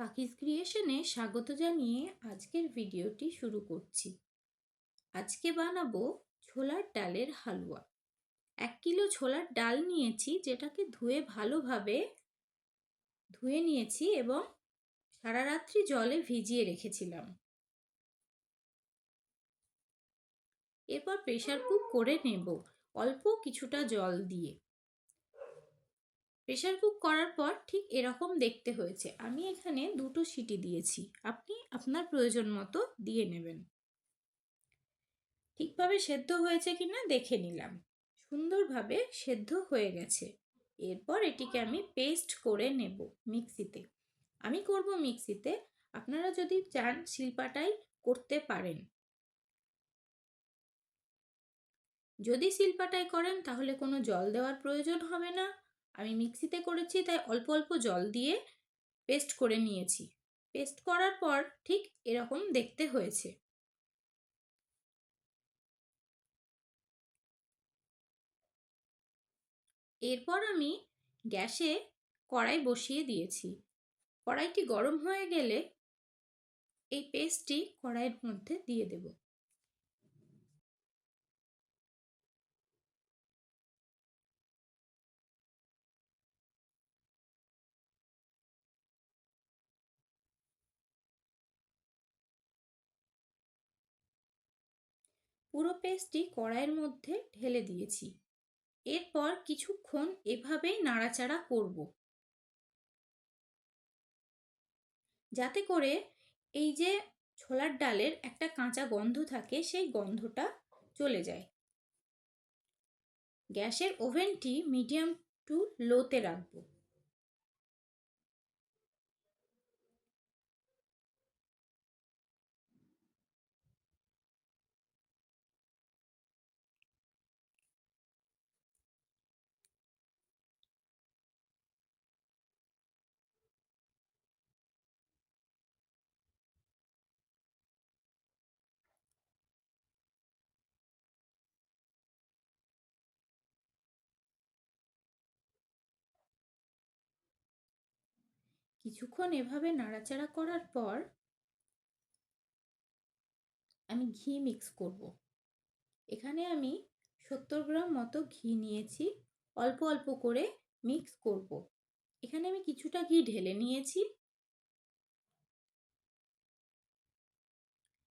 পাখিজ ক্রিয়েশনে স্বাগত জানিয়ে আজকের ভিডিওটি শুরু করছি। আজকে বানাবো ছোলার ডালের হালুয়া। 1 কিলো ছোলার ডাল নিয়েছি, যেটাকে ভালোভাবে ধুয়ে নিয়েছি এবং সারা রাত্রি জলে ভিজিয়ে রেখেছিলাম। এরপর প্রেসার কুক করে নেব অল্প কিছুটা জল দিয়ে। প্রেসার কুক করার পর ঠিক এরকম দেখতে হয়েছে। আমি এখানে 2টো সিটি দিয়েছি, আপনি আপনার প্রয়োজন মতো দিয়ে নেবেন। ঠিকভাবে সেদ্ধ হয়েছে কিনা দেখে নিলাম। সুন্দরভাবে সেদ্ধ হয়ে গেছে। এরপর এটিকে আমি পেস্ট করে নেব মিক্সিতে। আমি করব মিক্সিতে, আপনারা যদি চান শিলপাটায় করতে পারেন। যদি শিলপাটায় করেন তাহলে কোনো জল দেওয়ার প্রয়োজন হবে না। আমি মিক্সিতে করেছি তাই অল্প অল্প জল দিয়ে পেস্ট করে নিয়েছি। পেস্ট করার পর ঠিক এরকম দেখতে হয়েছে। এরপর আমি গ্যাসে কড়াই বসিয়ে দিয়েছি। কড়াইটি গরম হয়ে গেলে এই পেস্টটি কড়াইয়ের মধ্যে দিয়ে দেব। পুরো পেস্টটি কড়াইয়ের মধ্যে ঢেলে দিয়েছি। এরপর কিছুক্ষণ এভাবেই নাড়াচাড়া করব, যাতে করে এই যে ছোলার ডালের একটা কাঁচা গন্ধ থাকে সেই গন্ধটা চলে যায়। গ্যাসের ওভেনটি মিডিয়াম টু লোতে রাখবো। কিছুক্ষণ এভাবে নাড়াচাড়া করার পর আমি ঘি মিক্স করব। এখানে আমি 70 গ্রাম মতো ঘি নিয়েছি, অল্প অল্প করে মিক্স করব। এখানে আমি কিছুটা ঘি ঢেলে নিয়েছি।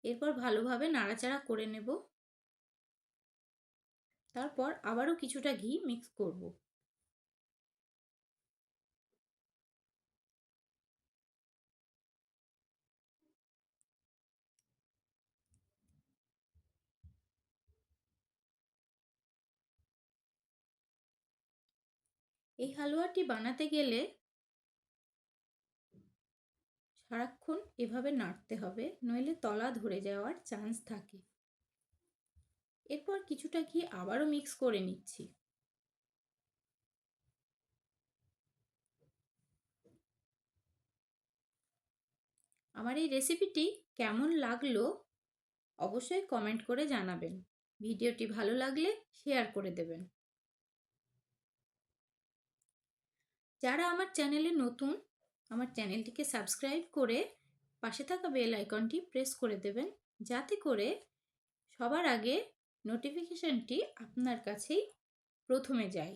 এরপর ভালোভাবে নাড়াচাড়া করে নেব। তারপর আবারও কিছুটা ঘি মিক্স করব। এই হালুয়াটি বানাতে গেলে সারাক্ষণ এভাবে নাড়তে হবে, নইলে তলা ধরে যাওয়ার চান্স থাকে। এরপর কিছুটা ঘি আবারও মিক্স করে নিচ্ছি। আমার এই রেসিপিটি কেমন লাগলো অবশ্যই কমেন্ট করে জানাবেন। ভিডিওটি ভালো লাগলে শেয়ার করে দেবেন। যারা আমার চ্যানেলে নতুন, আমার চ্যানেলটিকে সাবস্ক্রাইব করে পাশে থাকা বেল আইকনটি প্রেস করে দেবেন, যাতে করে সবার আগে নোটিফিকেশনটি আপনার কাছেই প্রথমে যায়।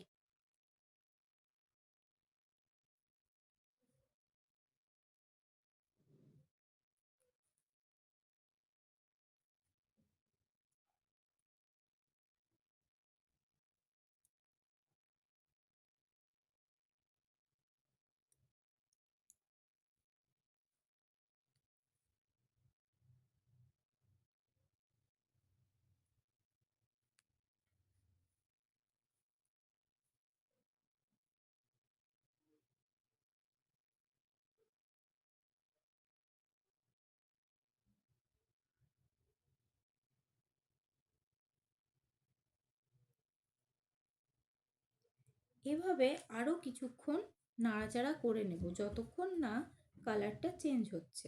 এভাবে আরও কিছুক্ষণ নাড়াচাড়া করে নেব, যতক্ষণ না কালারটা চেঞ্জ হচ্ছে।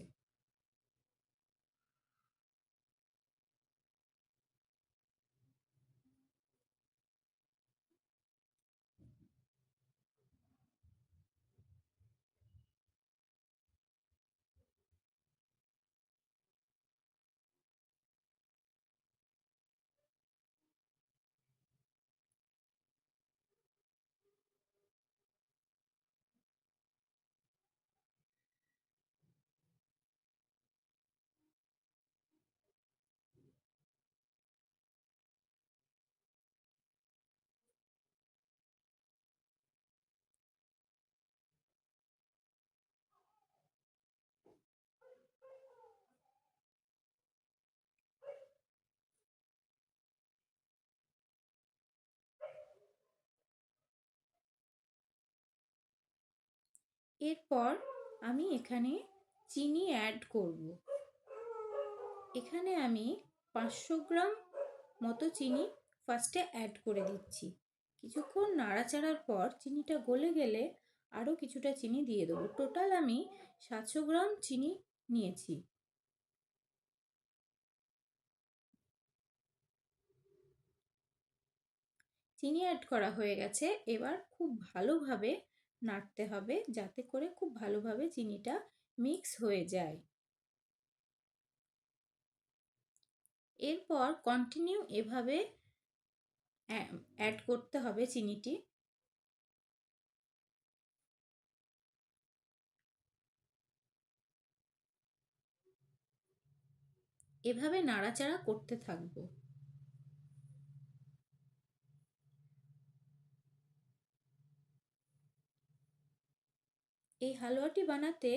এরপর আমি এখানে চিনি অ্যাড করব। এখানে আমি 500 গ্রাম মতো চিনি ফার্স্টে অ্যাড করে দিচ্ছি। কিছুক্ষণ নাড়াচাড়ার পর চিনিটা গলে গেলে আরও কিছুটা চিনি দিয়ে দেবো। টোটাল আমি 700 গ্রাম চিনি নিয়েছি। চিনি অ্যাড করা হয়ে গেছে। এবার খুব ভালোভাবে নাড়তে হবে যাতে করে খুব ভালোভাবে চিনিটা মিক্স হয়ে যায়। এরপর কন্টিনিউ এভাবে অ্যাড করতে হবে চিনিটি। এভাবে নাড়াচাড়া করতে থাকবো। এই হালুয়াটি বানাতে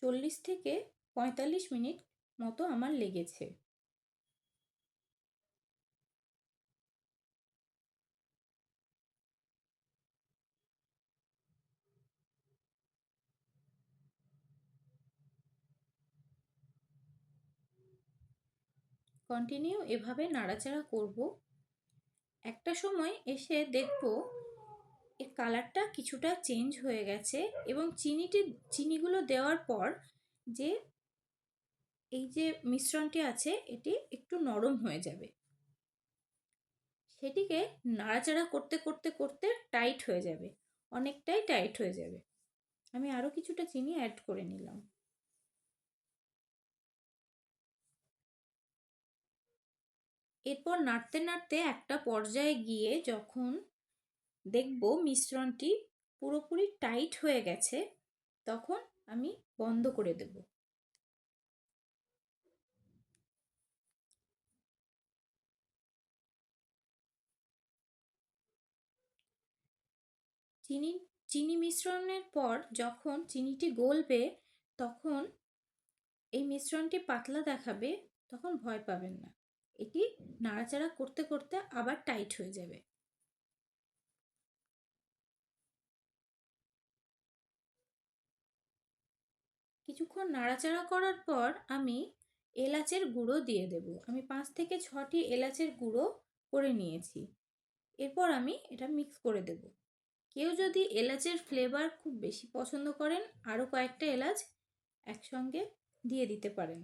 40 থেকে 45 মিনিট মতো আমার লেগেছে। কন্টিনিউ এভাবে নাড়াচাড়া করব। একটা সময় এসে দেখব এর কালারটা কিছুটা চেঞ্জ হয়ে গেছে এবং চিনিগুলো দেওয়ার পর যে এই যে মিশ্রণটি আছে এটি একটু নরম হয়ে যাবে। সেটিকে নাড়াচাড়া করতে করতে করতে টাইট হয়ে যাবে, অনেকটাই টাইট হয়ে যাবে। আমি আরও কিছুটা চিনি অ্যাড করে নিলাম। এরপর নাড়তে নাড়তে একটা পর্যায়ে গিয়ে যখন দেখব মিশ্রণটি পুরোপুরি টাইট হয়ে গেছে তখন আমি বন্ধ করে দেব। চিনি মিশ্রণের পর যখন চিনিটি গলবে তখন এই মিশ্রণটি পাতলা দেখাবে, তখন ভয় পাবেন না। এটি নাড়াচাড়া করতে করতে আবার টাইট হয়ে যাবে। কিছুক্ষণ নাড়াচাড়া করার পর আমি এলাচের গুঁড়ো দিয়ে দেব। আমি 5 থেকে 6টি এলাচের গুঁড়ো করে নিয়েছি। এরপর আমি এটা মিক্স করে দেব। কেউ যদি এলাচের ফ্লেভার খুব বেশি পছন্দ করেন আরও কয়েকটা এলাচ একসঙ্গে দিয়ে দিতে পারেন।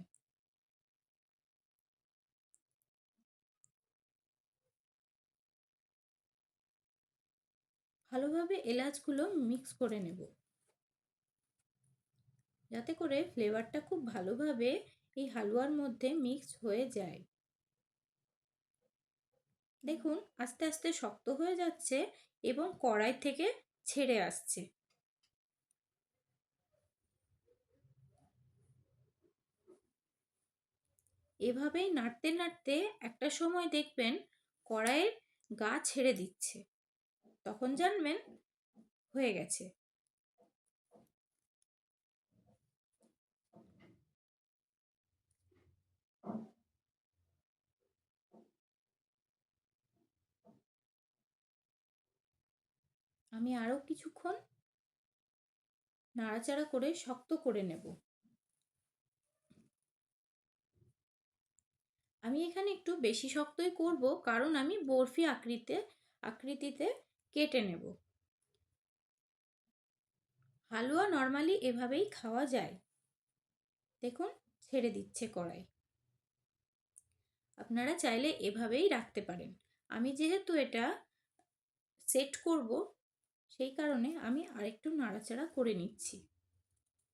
ভালোভাবে এলাচগুলো মিক্স করে নেব যাতে করে ফ্লেভারটা খুব ভালোভাবে এই হালুয়ার মধ্যে মিক্স হয়ে যায়। দেখুন আস্তে আস্তে শক্ত হয়ে যাচ্ছে এবং কড়াই থেকে ছেড়ে আসছে। এভাবেই নাড়তে নাড়তে একটা সময় দেখবেন কড়াইয়ের গা ছেড়ে দিচ্ছে, তখন জানবেন হয়ে গেছে। আমি আরও কিছুক্ষণ নাড়াচাড়া করে শক্ত করে নেব। আমি এখানে একটু বেশি শক্তই করব কারণ আমি বরফি আকৃতিতে কেটে নেব। হালুয়া নর্মালি এভাবেই খাওয়া যায়। দেখুন ছেড়ে দিচ্ছে কড়াই। আপনারা চাইলে এভাবেই রাখতে পারেন। আমি যেহেতু এটা সেট করব সেই কারণে আমি আরেকটু নাড়াচাড়া করে নিচ্ছি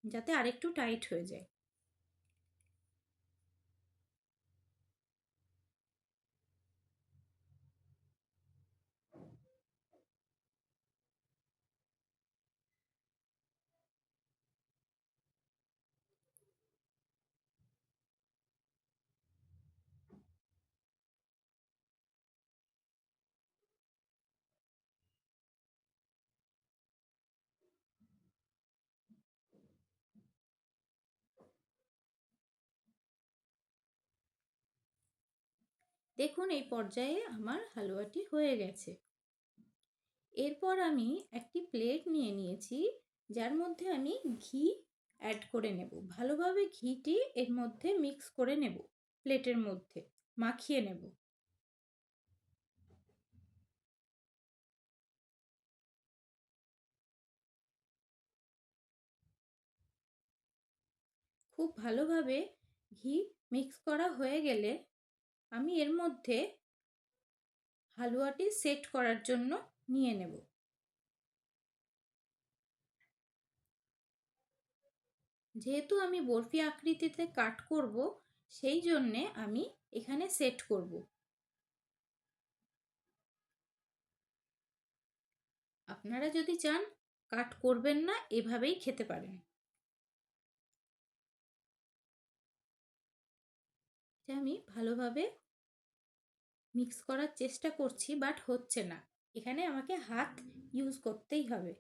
যাতে আরেকটু টাইট হয়ে যায়। দেখুন এই পর্যায়ে আমার হালুয়াটি হয়ে গেছে। এরপর আমি একটি প্লেট নিয়ে নিয়েছি, যার মধ্যে আমি ঘি অ্যাড করে নেব। ভালোভাবে ঘিটি এর মধ্যে মিক্স করে নেব, প্লেটের মধ্যে মাখিয়ে নেব। খুব ভালোভাবে ঘি মিক্স করা হয়ে গেলে আমি এর মধ্যে হালুয়াটি সেট করার জন্য নিয়ে নেব। যেহেতু আমি বরফি আকৃতিতে কাট করব, সেই জন্যে আমি এখানে সেট করব। আপনারা যদি চান কাট করবেন না, এভাবেই খেতে পারেন। আমি ভালোভাবে মিক্স করার চেষ্টা করছি, বাট হচ্ছে না। এখানে আমাকে হাত ইউজ করতেই হবে।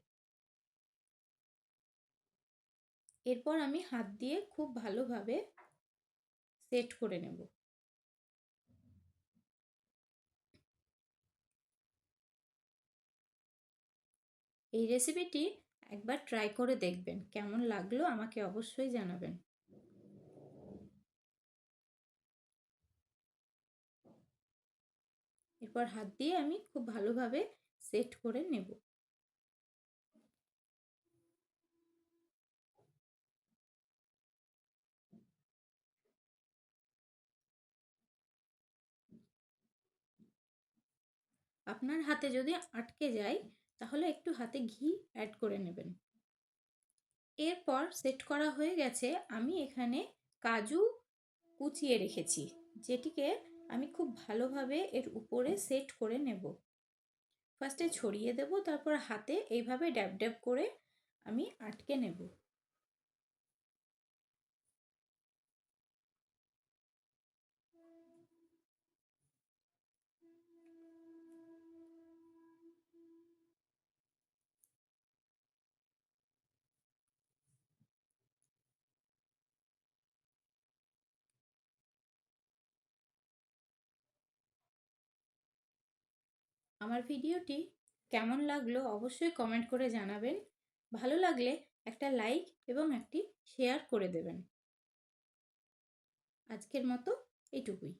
এরপর আমি হাত দিয়ে খুব ভালোভাবে সেট করে নেব। এই রেসিপিটি একবার ট্রাই করে দেখবেন, কেমন লাগলো আমাকে অবশ্যই জানাবেন। এরপর হাত দিয়ে আমি খুব ভালোভাবে সেট করে নেব। আপনার হাতে যদি আটকে যায় তাহলে একটু হাতে ঘি অ্যাড করে নেবেন। এরপর সেট করা হয়ে গেছে। আমি এখানে কাজু কুচিয়ে রেখেছি, যেটিকে আমি খুব ভালোভাবে এর উপরে সেট করে নেব। ফার্স্টে ছড়িয়ে দেব, তারপর হাতে এইভাবে ড্যাব ড্যাব করে আমি আটকে নেব। আমার ভিডিওটি কেমন লাগলো অবশ্যই কমেন্ট করে জানাবেন। ভালো লাগলে একটা লাইক এবং একটি শেয়ার করে দেবেন। আজকের মতো এইটুকুই।